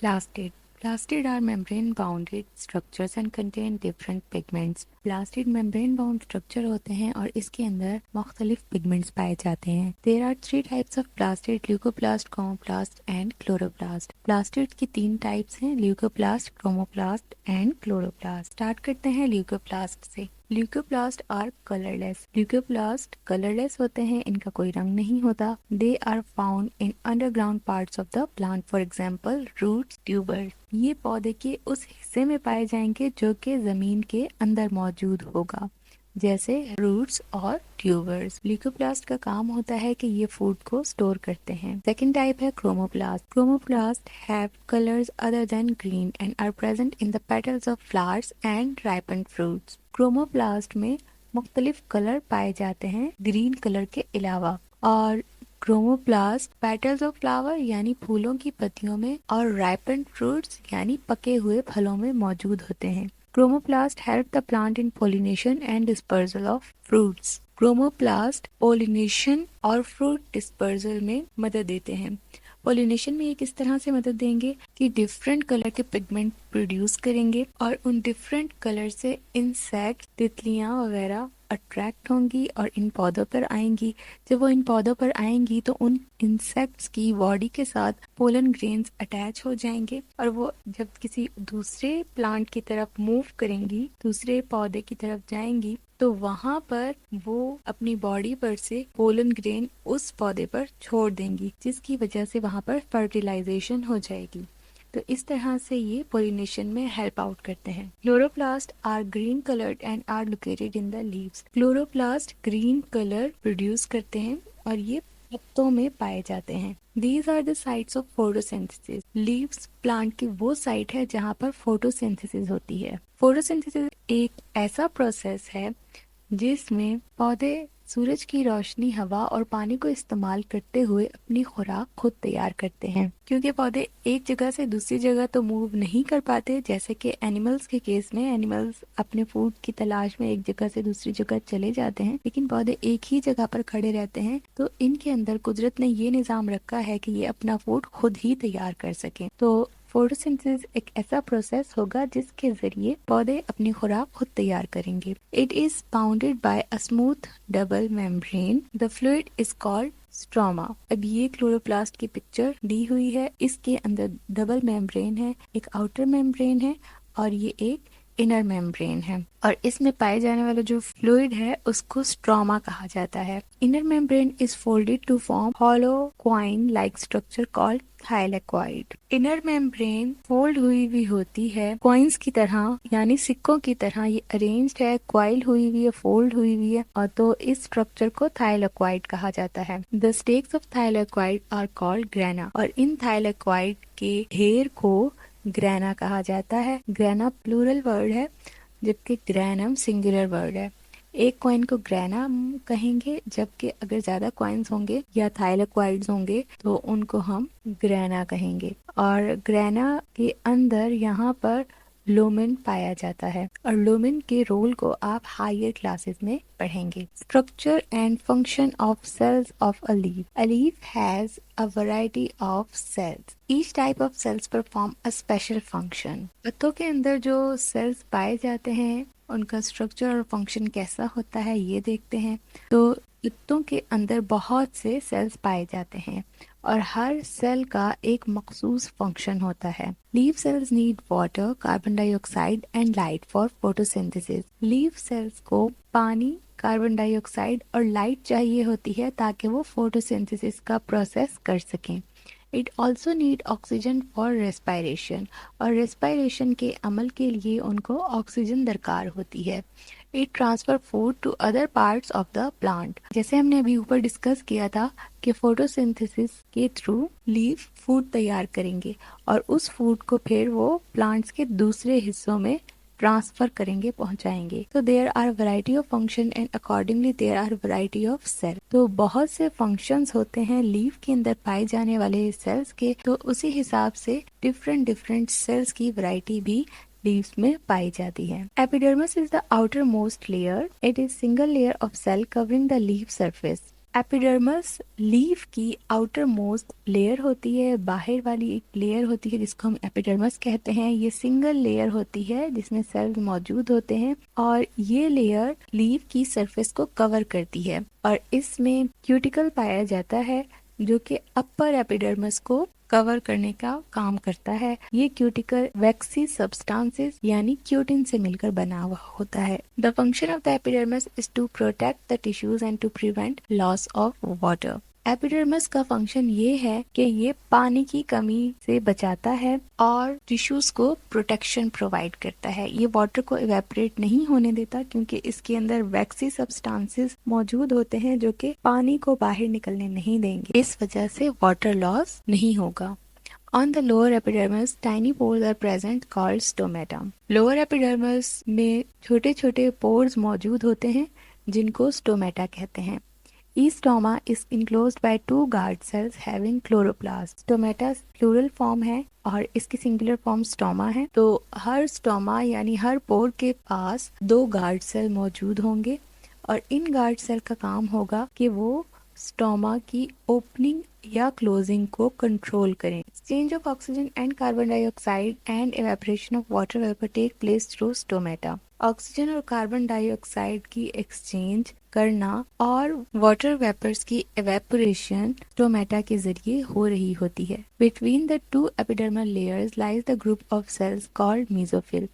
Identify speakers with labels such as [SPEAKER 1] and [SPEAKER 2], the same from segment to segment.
[SPEAKER 1] Plastid. Plastid are membrane-bounded structures and contain different pigments. Plastid membrane-bound structure होते हैं और इसके अंदर मुख्तलिफ pigments पाए जाते हैं. There are 3 types of plastid: leucoplast, chromoplast and chloroplast. Plastid की 3 types हैं: leucoplast, chromoplast and chloroplast. Start करते हैं leucoplast से. Leucoplast are colourless. Leucoplast colourless होते हैं, इनका कोई रंग नहीं होता. They are found in underground parts of the plant, for example roots, tubers. ये पौधे के उस हिस्से में पाए जाएंगे जो कि जमीन के अंदर मौजूद होगा, जैसे रूट्स और ट्यूबर्स. ल्यूकोप्लास्ट का काम होता है कि ये फूड को स्टोर करते हैं. सेकेंड टाइप है chromoplast. Chromoplast have colours other than green and are present in the petals of flowers and ripened fruits. Chromoplast में मुख्तलिफ कलर पाए जाते हैं ग्रीन कलर के अलावा, और क्रोमोप्लास्ट पेटल्स ऑफ फ्लावर यानी फूलों की पत्तियों में और राइपेंड फ्रूट्स यानी पके हुए फलों में मौजूद होते हैं. Chromoplast help the plant in pollination and dispersal of fruits. Chromoplast pollination और fruit dispersal में मदद देते हैं. पोलिनेशन में ये किस तरह से मदद देंगे कि डिफरेंट कलर के पिगमेंट प्रोड्यूस करेंगे और उन डिफरेंट कलर से इंसेक्ट, तितलियां वगैरह अट्रैक्ट होंगी और इन पौधों पर आएंगी. जब वो इन पौधों पर आएंगी तो उन इंसेक्ट्स की बॉडी के साथ पोलन ग्रेन्स अटैच हो जाएंगे और वो जब किसी दूसरे प्लांट की तरफ मूव करेंगी, दूसरे पौधे की तरफ जाएंगी, तो वहां पर वो अपनी बॉडी पर से पोलन ग्रेन उस पौधे पर छोड़ देंगी, जिसकी वजह से वहां पर फर्टिलाइजेशन हो जाएगी. तो इस तरह से ये पोलिनेशन में हेल्प आउट करते हैं. Chloroplast are green coloured and are located in the leaves. Chloroplast green colour produce करते हैं और ये पत्तों में पाए जाते हैं. These are the sites of photosynthesis. Leaves plant की वो साइट है जहाँ पर फोटोसिंथेसिस होती है. फोटोसिंथेसिस एक ऐसा प्रोसेस है जिसमें पौधे सूरज की रोशनी, हवा और पानी को इस्तेमाल करते हुए अपनी खुराक खुद तैयार करते हैं. क्योंकि पौधे एक जगह से दूसरी जगह तो मूव नहीं कर पाते, जैसे कि एनिमल्स के केस में एनिमल्स अपने फूड की तलाश में एक जगह से दूसरी जगह चले जाते हैं, लेकिन पौधे एक ही जगह पर खड़े रहते हैं. तो इनके अंदर कुदरत ने ये निज़ाम रखा है कि ये अपना फूड खुद ही तैयार कर सकें. तो फोटोसिंथेसिस एक ऐसा प्रोसेस होगा जिसके जरिए पौधे अपनी खुराक खुद तैयार करेंगे. It is bounded by a smooth double membrane. The fluid is called stroma. अब ये क्लोरोप्लास्ट की पिक्चर दी हुई है. इसके अंदर डबल मेम्ब्रेन है, एक आउटर मेम्ब्रेन है और ये एक इनर मेम्ब्रेन है, और इसमें पाए जाने वाला जो फ्लूइड है उसको स्ट्रोमा कहा जाता है. Inner membrane is folded to form hollow coin like structure called thylakoid. Inner membrane fold हुई हुई होती है क्वाइंस की तरह, यानी सिक्कों की तरह. ये अरेंज्ड है, क्वाइल हुई हुई है, फोल्ड हुई हुई है, और तो इस स्ट्रक्चर को थाइलेक्वाइड कहा जाता है. The stacks of thylakoid are called grana, और इन थाइलेक्वाइड के ढेर को ग्रेना कहा जाता है. ग्रेना प्लूरल वर्ड है जबकि ग्रेनम सिंगुलर वर्ड है. एक कॉइन को ग्रेना कहेंगे, जबकि अगर ज्यादा कॉइन्स होंगे या थाइलेक्वाइड्स होंगे तो उनको हम ग्रेना कहेंगे. और ग्रेना के अंदर यहाँ पर लुमेन पाया जाता है, और लुमेन के रोल को आप हायर क्लासेस में पढ़ेंगे. Structure and function of cells of a leaf. A leaf has a variety of cells. Each type of cells perform a special function. पत्तों के अंदर जो सेल्स पाए जाते हैं उनका स्ट्रक्चर और फंक्शन कैसा होता है ये देखते हैं. तो पत्तों के अंदर बहुत से सेल्स पाए जाते हैं और हर सेल का एक मखसूस फंक्शन होता है. Leaf cells need water, carbon dioxide and light for photosynthesis. Leaf cells को पानी, कार्बन डाइऑक्साइड और लाइट चाहिए होती है ताकि वो फोटोसिंथेसिस का प्रोसेस कर सकें. It also need oxygen for respiration, और रेस्पायरेशन के अमल के लिए उनको ऑक्सीजन दरकार होती है. It transfer food to other parts of the plant. जैसे हमने अभी ऊपर डिस्कस किया था कि फोटोसिंथेसिस के थ्रू लीफ फूड तैयार करेंगे और उस फूड को फिर वो प्लांट्स के दूसरे हिस्सों में ट्रांसफर करेंगे, पहुंचाएंगे. तो there are variety of function and accordingly there are variety of cell. तो बहुत से फंक्शंस होते हैं लीफ के अंदर पाए जाने वाले सेल्स के, तो उसी हिसाब से डिफरेंट डिफरेंट सेल्स की वैरायटी भी लीव्स में पाई जाती है. Epidermis is the outer most layer. It is single layer of cell covering the leaf surface. Epidermis leaf की आउटर मोस्ट लेयर होती है, बाहर वाली एक लेयर होती है जिसको हम एपिडर्मस कहते हैं। ये सिंगल लेयर होती है जिसमें सेल्स मौजूद होते हैं और ये लेयर लीफ की सरफेस को कवर करती है और इसमें क्यूटिकल पाया जाता है जो कि अपर एपिडर्मस को कवर करने का काम करता है। ये क्यूटिकल वैक्सी सब्सटेंसेस यानी क्यूटिन से मिलकर बना हुआ होता है। The function of the epidermis is to protect the tissues and to prevent loss of water. Epidermis का फंक्शन ये है कि ये पानी की कमी से बचाता है और टिश्यूज को प्रोटेक्शन प्रोवाइड करता है। ये वाटर को इवेपोरेट नहीं होने देता क्योंकि इसके अंदर वैक्सी सब्सटेंसेस मौजूद होते हैं जो कि पानी को बाहर निकलने नहीं देंगे। इस वजह से वाटर लॉस नहीं होगा। On the lower epidermis, tiny pores are present called stomata. Lower epidermis में छोटे छोटे pores मौजूद होते हैं जिनको स्टोमेटा कहते हैं। Each stoma is enclosed by two guard cells having chloroplast. Stomata plural form है और इसकी सिंगुलर फॉर्म स्टोमा है। तो हर स्टोमा यानी हर पोर के पास दो गार्ड सेल मौजूद होंगे और इन गार्ड सेल का काम होगा कि वो स्टोमा की ओपनिंग या क्लोजिंग को कंट्रोल करें। Exchange of oxygen and carbon dioxide and evaporation of water vapour take place through stomata. Oxygen और कार्बन डाइऑक्साइड की एक्सचेंज करना और वाटर वेपर्स की इवेपोरेशन स्टोमेटा के जरिए हो रही होती है। Between the two epidermal layers lies the group of cells called mesophyll.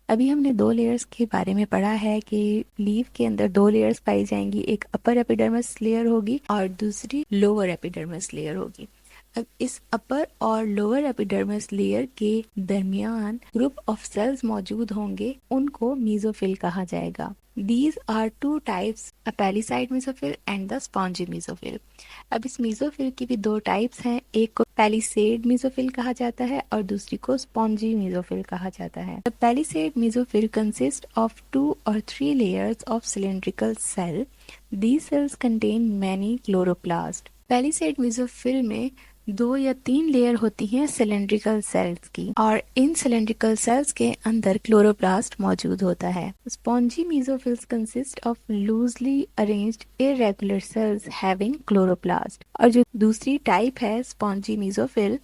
[SPEAKER 1] अभी हमने दो लेयर्स के बारे में पढ़ा है कि लीफ के अंदर दो लेयर्स पाई जाएंगी, एक अपर एपिडर्मस लेयर होगी और दूसरी लोअर एपिडर्मस लेयर होगी। अब इस अपर और लोअर एपिडर्मस लेयर के दरमियान ग्रुप ऑफ सेल्स मौजूद होंगे, उनको मेसोफिल कहा जाएगा। These are two types, a palisade mesophyll and the spongy mesophyll. अब इस मेसोफिल की भी दो टाइप्स हैं, एक को पैलिसेड मेसोफिल कहा जाता है और दूसरी को स्पॉन्जी मेसोफिल कहा जाता है। The palisade mesophyll consists of 2 or 3 layers of cylindrical cell. These cells contain many chloroplasts. Palisade mesophyll में 2 या 3 लेयर होती हैं सिलेंड्रिकल सेल्स की और इन सिलेंड्रिकल सेल्स के अंदर क्लोरोप्लास्ट मौजूद होता है। Spongy mesophylls consist of loosely arranged irregular cells having chloroplast. और जो दूसरी टाइप है स्पॉन्जी मेसोफिल,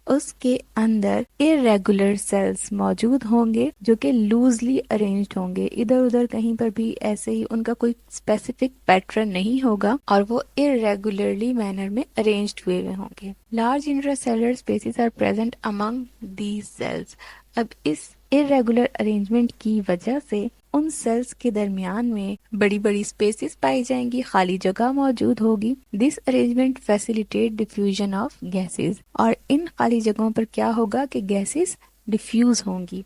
[SPEAKER 1] उसके अंदर इरेगुलर सेल्स मौजूद होंगे जो कि लूजली अरेंज्ड होंगे, इधर उधर कहीं पर भी ऐसे ही उनका कोई स्पेसिफिक पैटर्न नहीं होगा और वो इरेगुलरली मैनर में अरेंज्ड हुए होंगे। Large intracellular spaces are present among these cells. अब इस इरेगुलर अरेंजमेंट की वजह से उन सेल्स के दरमियान में बड़ी बड़ी स्पेसेस पाई जाएंगी, खाली जगह मौजूद होगी। This arrangement facilitate diffusion of gases. और इन खाली जगहों पर क्या होगा कि गैसेस डिफ्यूज होंगी।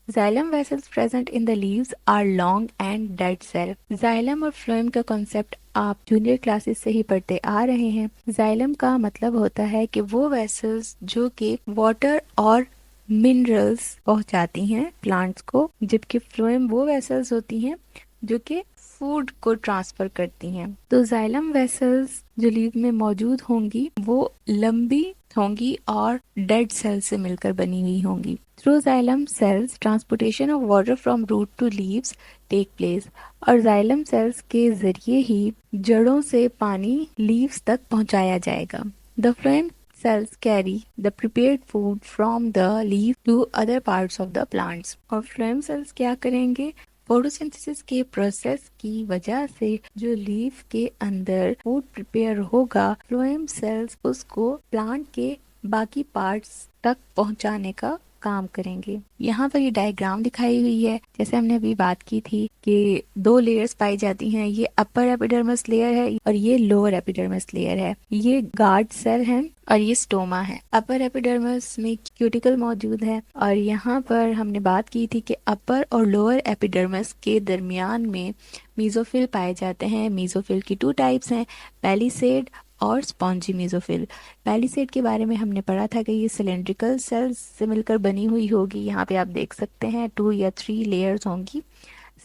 [SPEAKER 1] Xylem vessels present in the leaves are long and dead cell. Xylem और phloem का कॉन्सेप्ट आप जूनियर क्लासेस से ही पढ़ते आ रहे हैं। Xylem का मतलब होता है कि वो वेसल्स जो कि वाटर और मिनरल्स पहुंचाती हैं प्लांट्स को, जबकि फ्लोएम वो वेसल्स होती हैं जो कि फूड को ट्रांसफर करती हैं। तो जाइलम वेसल्स जो लीफ में मौजूद होंगी वो लंबी होंगी और डेड सेल से मिलकर बनी हुई होंगी। Through xylem cells transportation of water from root to leaves take place. और जाइलम सेल्स के जरिए ही जड़ों से पानी लीव्स तक पहुंचाया जाएगा। The phloem cells carry the prepared food from the leaf to other parts of the plants. और phloem cells क्या करेंगे? फोटोसिंथेसिस के प्रोसेस की वजह से जो लीफ के अंदर फूड प्रिपेयर होगा, फ्लोएम सेल्स उसको प्लांट के बाकी पार्ट्स तक पहुंचाने का काम करेंगे। यहाँ पर ये डायग्राम दिखाई हुई है, जैसे हमने अभी बात की थी कि 2 लेयर्स पाई जाती हैं। ये अपर एपिडर्मस लेयर है और ये लोअर एपिडर्मस लेयर है। ये गार्ड सेल है और ये स्टोमा है। अपर एपिडर्मस में क्यूटिकल मौजूद है और यहाँ पर हमने बात की थी कि अपर और लोअर एपिडर्मस के दरमियान में मेसोफिल पाए जाते हैं। मेसोफिल की 2 टाइप्स हैं, पैलिसेड और स्पॉन्जी मेसोफिल। पैलिसेड के बारे में हमने पढ़ा था कि ये सिलेंड्रिकल सेल्स से मिलकर बनी हुई होगी। यहाँ पे आप देख सकते हैं 2 या 3 लेयर्स होंगी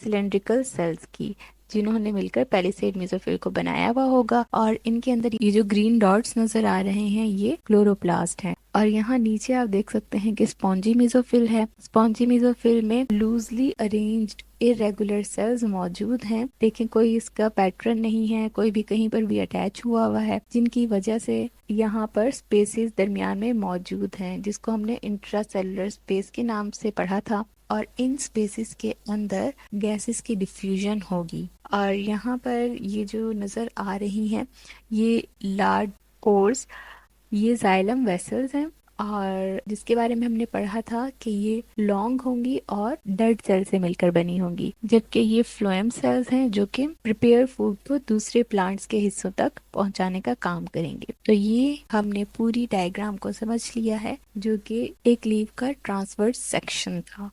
[SPEAKER 1] सिलेंड्रिकल सेल्स की, जिन्होंने मिलकर पैलिसेड मेसोफिल को बनाया हुआ होगा। और इनके अंदर ये जो ग्रीन डॉट्स नजर आ रहे हैं ये क्लोरोप्लास्ट हैं। और यहाँ नीचे आप देख सकते हैं कि स्पॉन्जी मेसोफिल है। स्पॉन्जी मेसोफिल में लूजली अरेंज्ड इरेगुलर सेल्स मौजूद हैं। देखें कोई इसका पैटर्न नहीं है, कोई भी कहीं पर भी अटैच हुआ है, जिनकी वजह से यहाँ पर स्पेसेस दरमियान में मौजूद हैं, जिसको हमने इंट्रासेलुलर स्पेस के नाम से पढ़ा था। और इन स्पेसेस के अंदर गैसेस की डिफ्यूजन होगी। और यहाँ पर ये जो नज़र आ रही हैं ये लार्ज पोर्स, ये जाइलम वेसल्स हैं, और जिसके बारे में हमने पढ़ा था कि ये लॉन्ग होंगी और डेड सेल से मिलकर बनी होंगी, जबकि ये फ्लोएम सेल्स हैं जो कि प्रिपेयर फूड को दूसरे प्लांट्स के हिस्सों तक पहुंचाने का काम करेंगे। तो ये हमने पूरी डायग्राम को समझ लिया है जो कि एक लीफ का ट्रांसवर्स सेक्शन था।